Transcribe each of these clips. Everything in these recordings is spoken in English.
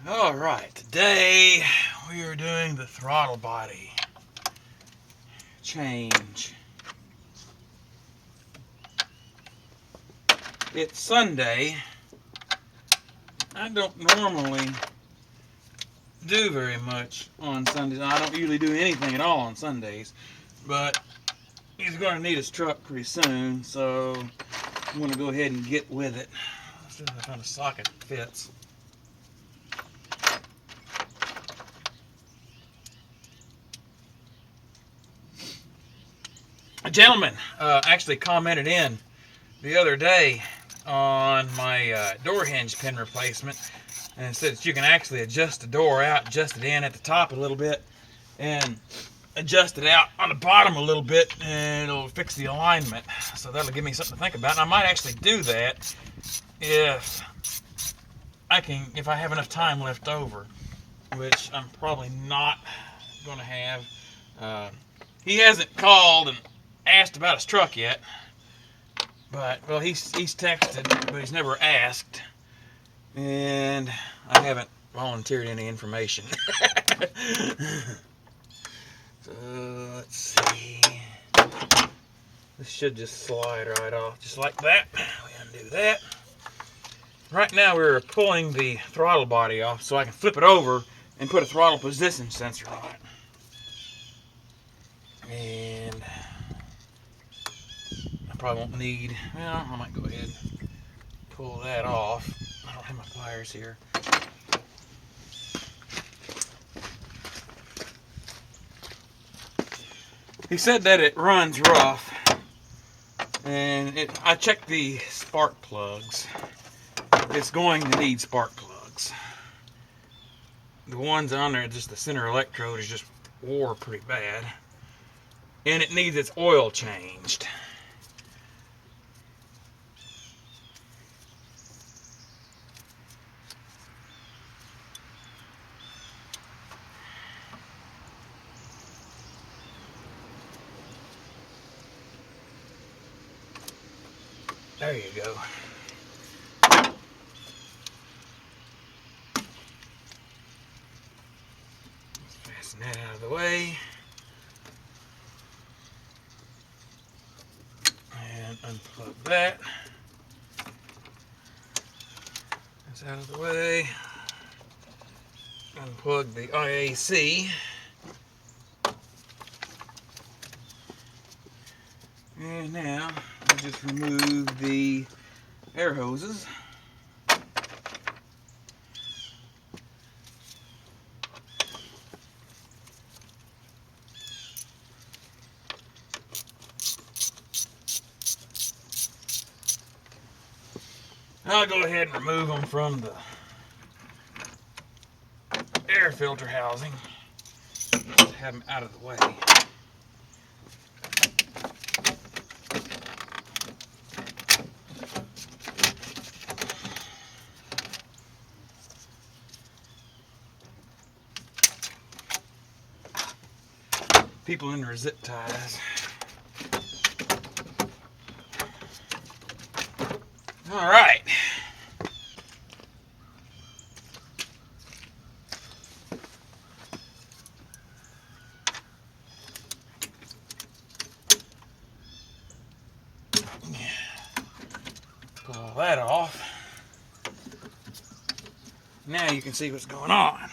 Alright, today we are doing the throttle body change. It's Sunday. I don't normally do very much on Sundays. I don't usually do anything at all on Sundays, but he's going to need his truck pretty soon, so I'm going to go ahead and get with it. Let's see if I find a socket that fits. A gentleman actually commented in the other day on my door hinge pin replacement and said that you can actually adjust the door out, adjust it in at the top a little bit, and adjust it out on the bottom a little bit, and it'll fix the alignment. So that'll give me something to think about. And I might actually do that if I have enough time left over, which I'm probably not going to have. He hasn't called and asked about his truck yet, but well, he's texted, but he's never asked, and I haven't volunteered any information. So let's see. This should just slide right off, just like that. We undo that. Right now we're pulling the throttle body off so I can flip it over and put a throttle position sensor on it. And I probably won't need, well, I might go ahead and pull that off. I don't have my pliers here. He said that it runs rough, and I checked the spark plugs. It's going to need spark plugs. The ones on there, just the center electrode, is just wore pretty bad, and it needs its oil changed. There you go. Let's fasten that out of the way. And unplug that. That's out of the way. Unplug the IAC. And now we'll just remove the air hoses. I'll go ahead and remove them from the air filter housing. Just have them out of the way. People in their zip ties. All right. Pull all that off. Now you can see what's going on.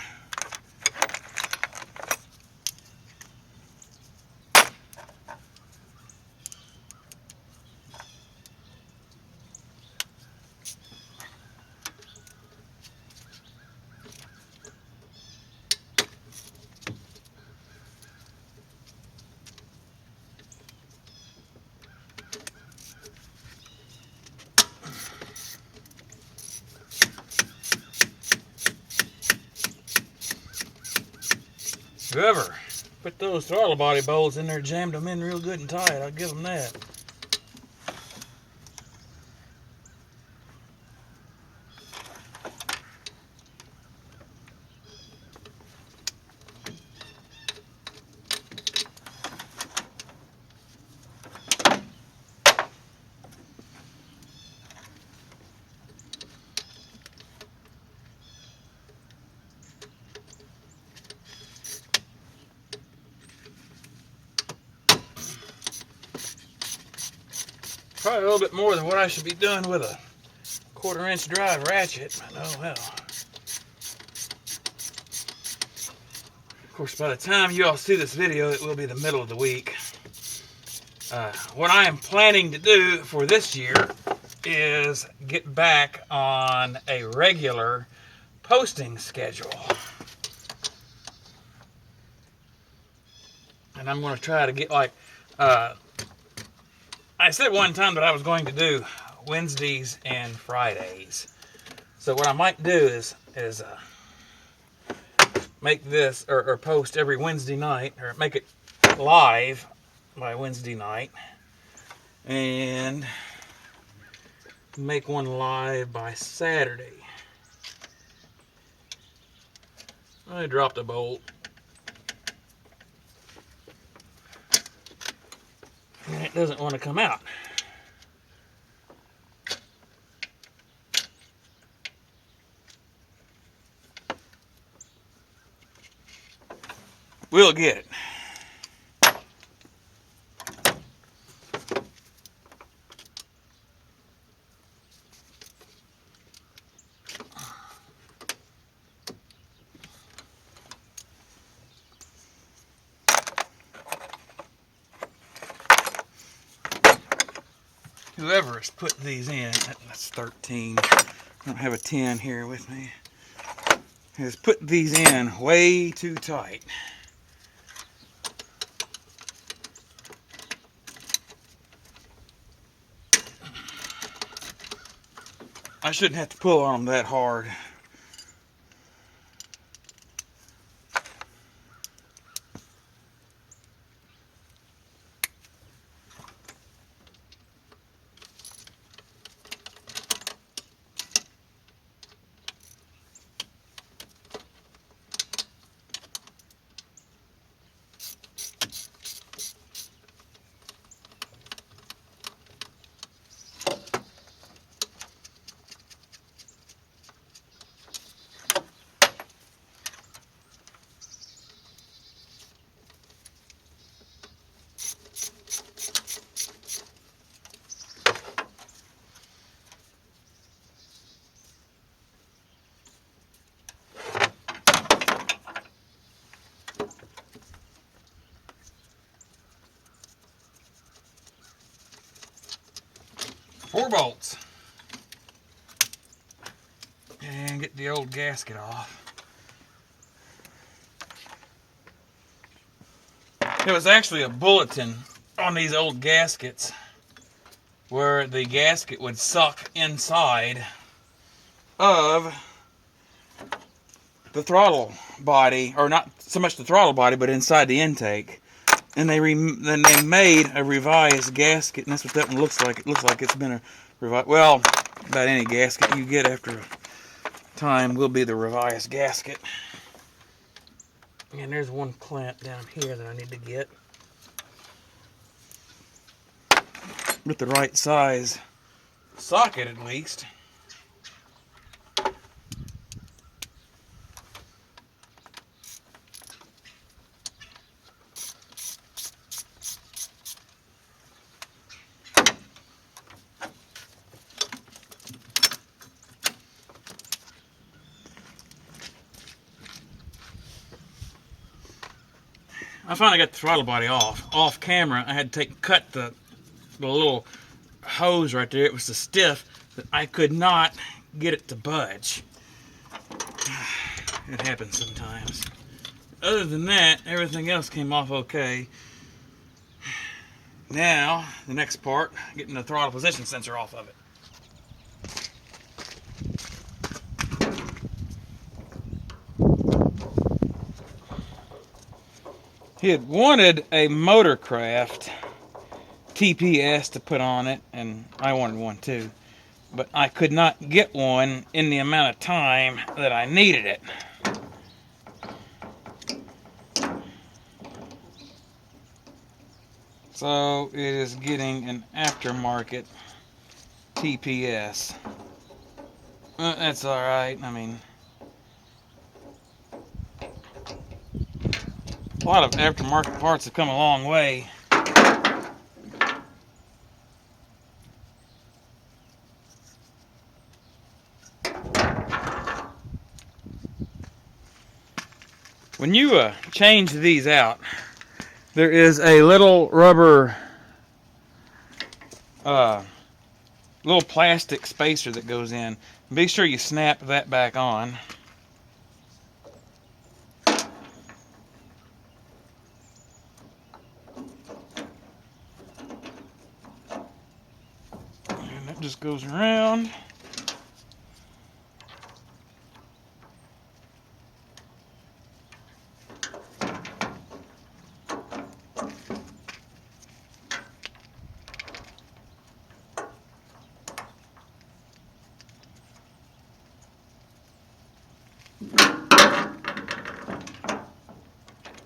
Whoever put those throttle body bolts in there, jammed them in real good and tight, I'll give them that. Probably a little bit more than what I should be doing with a 1/4-inch drive ratchet. But oh well. Of course, by the time you all see this video, it will be the middle of the week. What I am planning to do for this year is get back on a regular posting schedule. And I'm going to try to get like, I said one time that I was going to do Wednesdays and Fridays. So what I might do is make this, or post every Wednesday night, or make it live by Wednesday night, and make one live by Saturday. I dropped a bolt. And it doesn't want to come out. We'll get it. Whoever has put these in, that's 13. I don't have a 10 here with me, has put these in way too tight. I shouldn't have to pull on them that hard. Four bolts. And get the old gasket off. There was actually a bulletin on these old gaskets where the gasket would suck inside of the throttle body, or not so much the throttle body, but inside the intake. And then they made a revised gasket, and that's what that one looks like. It looks like it's been a revised. Well, about any gasket you get after a time will be the revised gasket. And there's one clamp down here that I need to get with the right size socket, at least. I finally got the throttle body off camera. I had to cut the little hose right there. It was so stiff that I could not get it to budge. It happens sometimes. Other than that, everything else came off okay. Now, the next part, getting the throttle position sensor off of it. He had wanted a Motorcraft TPS to put on it, and I wanted one too. But I could not get one in the amount of time that I needed it. So it is getting an aftermarket TPS. That's alright. I mean, a lot of aftermarket parts have come a long way. when you change these out, there is a little rubber, little plastic spacer that goes in. Be sure you snap that back on. And that just goes around.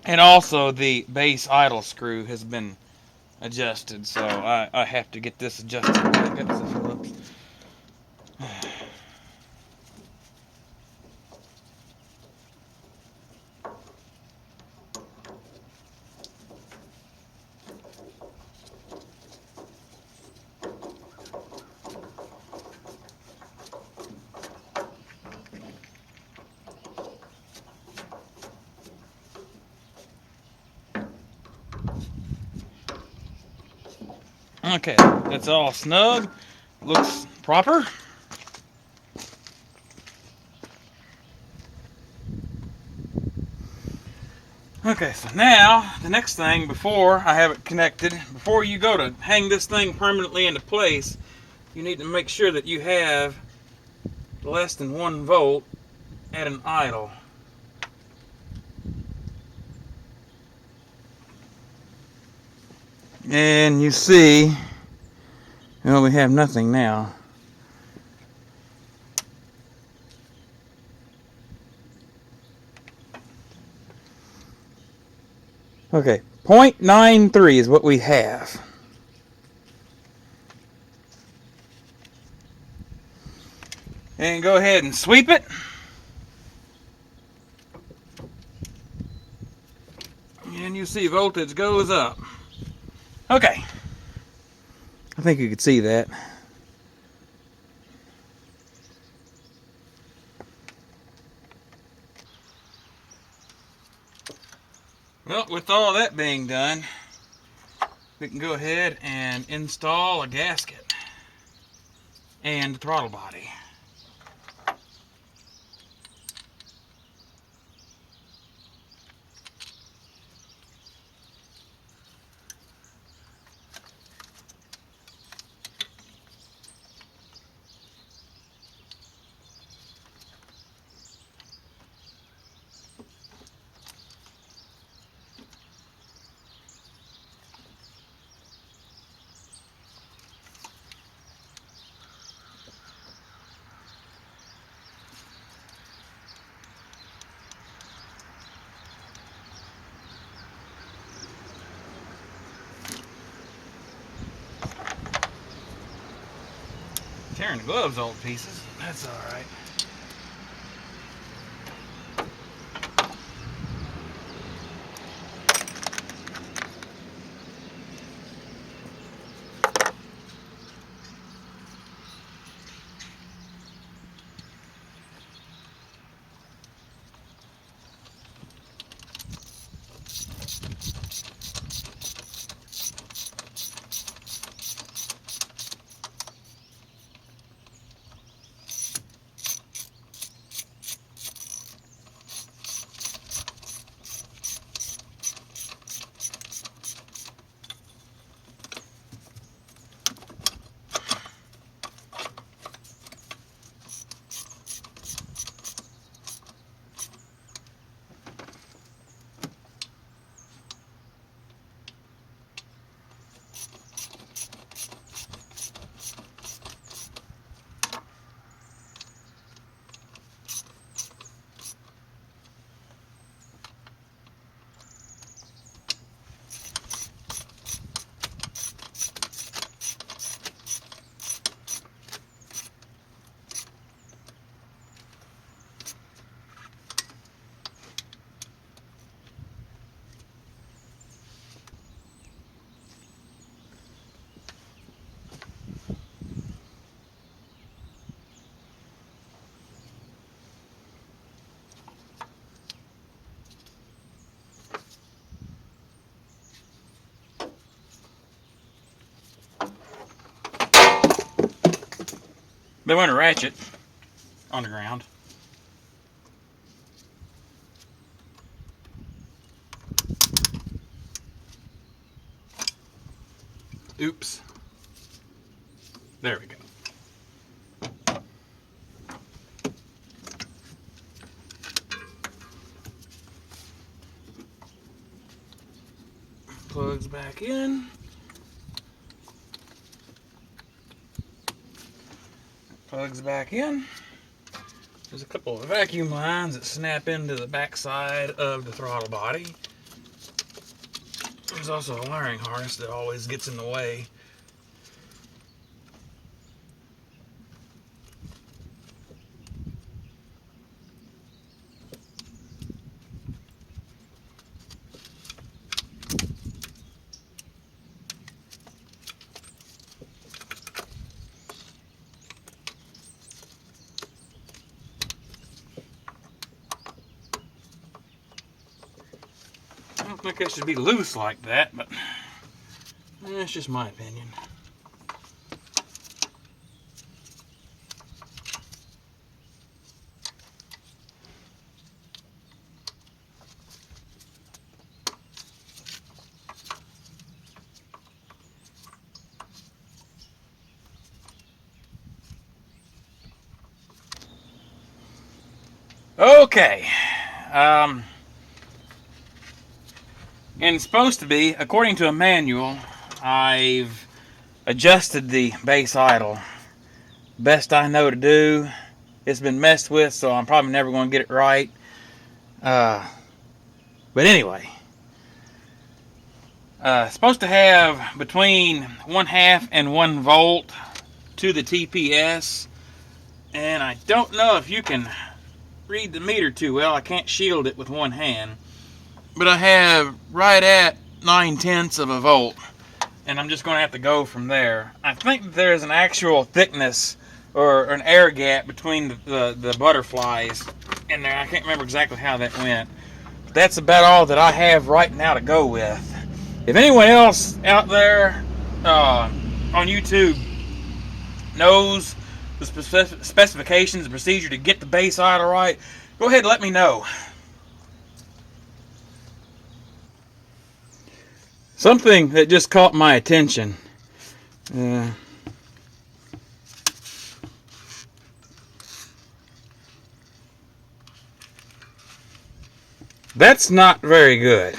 And also the base idle screw has been adjusted, so I have to get this adjusted. Okay, that's all snug. Looks proper. Okay, so now the next thing, before I have it connected, before you go to hang this thing permanently into place, you need to make sure that you have less than 1 volt at an idle. And you see, well, we have nothing now. Okay, 0.93 is what we have. And go ahead and sweep it. And you see voltage goes up. Okay. I think you could see that. Well, with all that being done, we can go ahead and install a gasket and the throttle body. Tearing the gloves all to pieces. That's all right. They went a ratchet on the ground. Oops. There we go. Plugs back in. Plugs back in. There's a couple of vacuum lines that snap into the back side of the throttle body. There's also a wiring harness that always gets in the way. I don't think it should be loose like that, but that's just my opinion. Okay. And it's supposed to be, according to a manual, I've adjusted the base idle. Best I know to do. It's been messed with, so I'm probably never going to get it right. But anyway. Supposed to have between 1/2 and 1 volt to the TPS. And I don't know if you can read the meter too well. I can't shield it with one hand. But I have right at 9/10 of a volt. And I'm just going to have to go from there. I think that there's an actual thickness or an air gap between the butterflies in there. I can't remember exactly how that went. But that's about all that I have right now to go with. If anyone else out there on YouTube knows the specifications, the procedure to get the base idle right, go ahead and let me know. Something that just caught my attention. That's not very good.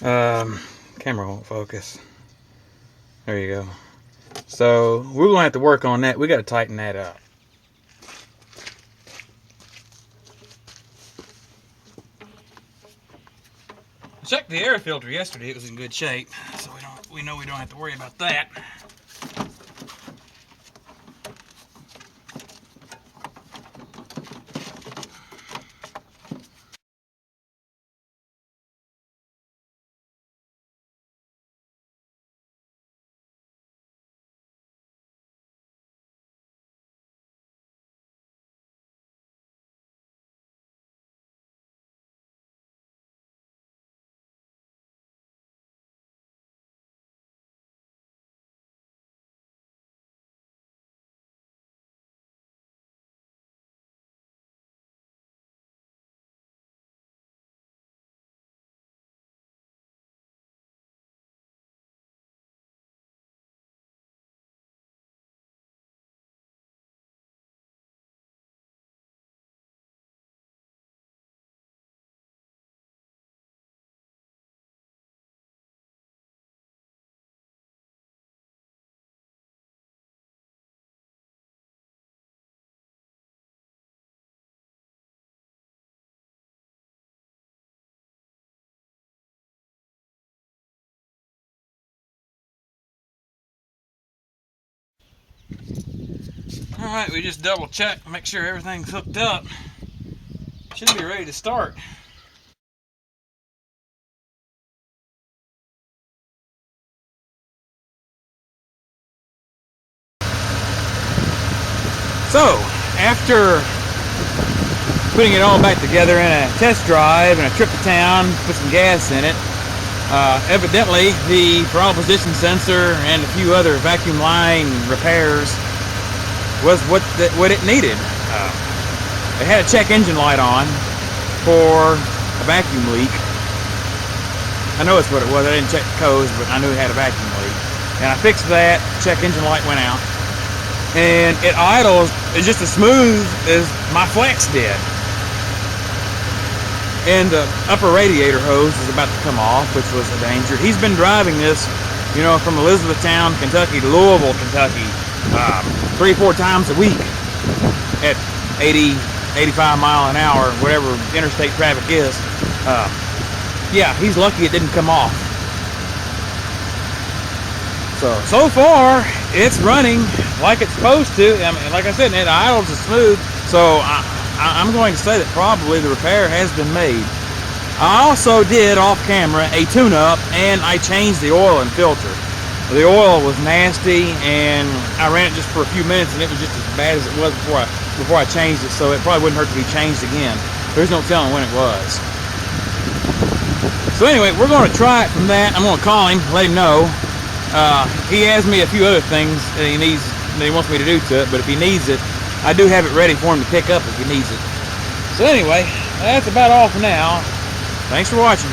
Camera won't focus. There you go. So we're going to have to work on that. We got to tighten that up. I checked the air filter yesterday. It was in good shape, so we know we don't have to worry about that. Alright, we just double check, make sure everything's hooked up. Should be ready to start. So, after putting it all back together in a test drive and a trip to town, put some gas in it, evidently the throttle position sensor and a few other vacuum line repairs was what it needed. It had a check engine light on for a vacuum leak. I know it's what it was. I didn't check the codes, but I knew it had a vacuum leak. And I fixed that. Check engine light went out. And it idles just as smooth as my Flex did. And the upper radiator hose is about to come off, which was a danger. He's been driving this, you know, from Elizabethtown, Kentucky to Louisville, Kentucky, 3-4 times a week at 80, 85 mile an hour, whatever interstate traffic is. Yeah, he's lucky it didn't come off. So far, it's running like it's supposed to. I mean, like I said, it idles is smooth. So I'm going to say that probably the repair has been made. I also did off camera a tune-up, and I changed the oil and filter. The oil was nasty, and I ran it just for a few minutes, and it was just as bad as it was before I changed it. So it probably wouldn't hurt to be changed again. There's no telling when it was. So anyway, we're going to try it from that. I'm going to call him, let him know. He has me a few other things that he wants me to do to it, but if he needs it, I do have it ready for him to pick up if he needs it. So anyway, that's about all for now. Thanks for watching.